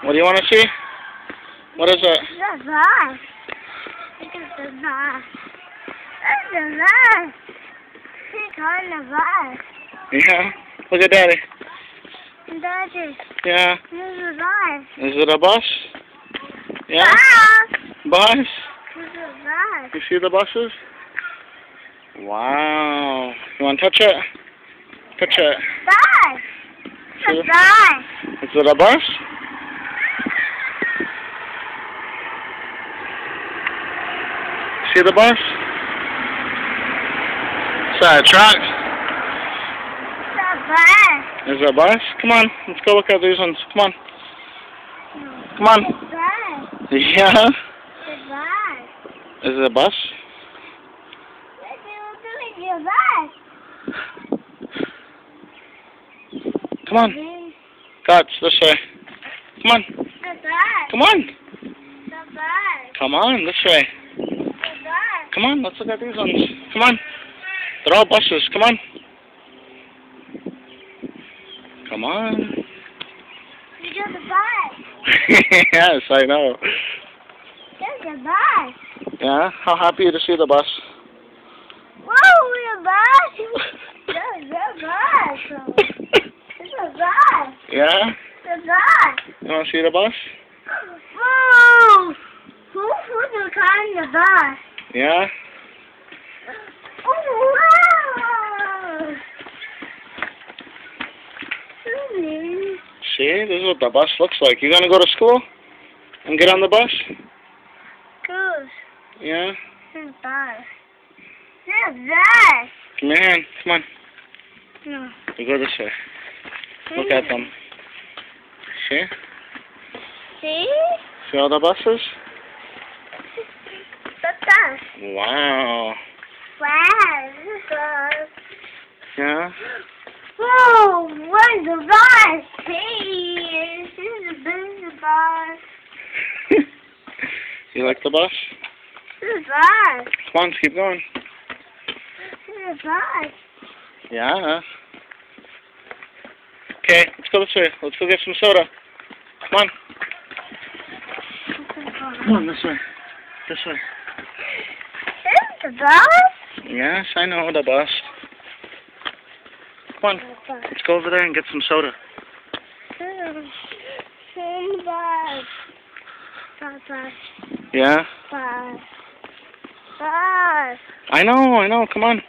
What do you want to see? What is it? The bus. Look at the bus. That's the bus. He's on the bus. Yeah? Look at Daddy. Daddy. Yeah. There's a bus. Is it a bus? Yeah? Bus. Bus? There's a bus. You see the buses? Wow. You want to touch it? Touch it. Bus. See The it? bus. Is it a bus? See the bus? Is that a truck? The bus. Is it a bus? Come on, let's go look at these ones. Come on. Come on. The bus. Yeah? The bus. Is it a bus? What are you doing? The bus. Come on. Guts, this way. Come on. The bus. Come on. The bus. Come on, this way. The bus. Come on, let's look at these ones. Come on. They're all buses. Come on. Come on. You got the bus. Yes, I know. There's a bus. Yeah? How happy are you to see the bus? Whoa, the bus. There's a bus. There's a bus. Yeah? The bus. You want to see the bus? Whoa. Who's the car in the bus? Yeah? Oh, wow. See, this is what the bus looks like. You gonna go to school and get on the bus? Good. Yeah? The bus. The bus. Give me your hand. Come on. No. You go this way. Look at them. See? See? See all the buses? The bus. Wow. Wow. The bus. Yeah? Whoa, where's the bus? Hey, this is the bus. You like the bus? This is the bus. Come on, keep going. This is the bus. Yeah. Okay, let's go this way. Let's go get some soda. Come on. Come on, this way. This way. This is the bus? Yes, I know the bus. Come on, let's go over there and get some soda. The bus. The bus. Yeah? Bus. Bus. I know, come on.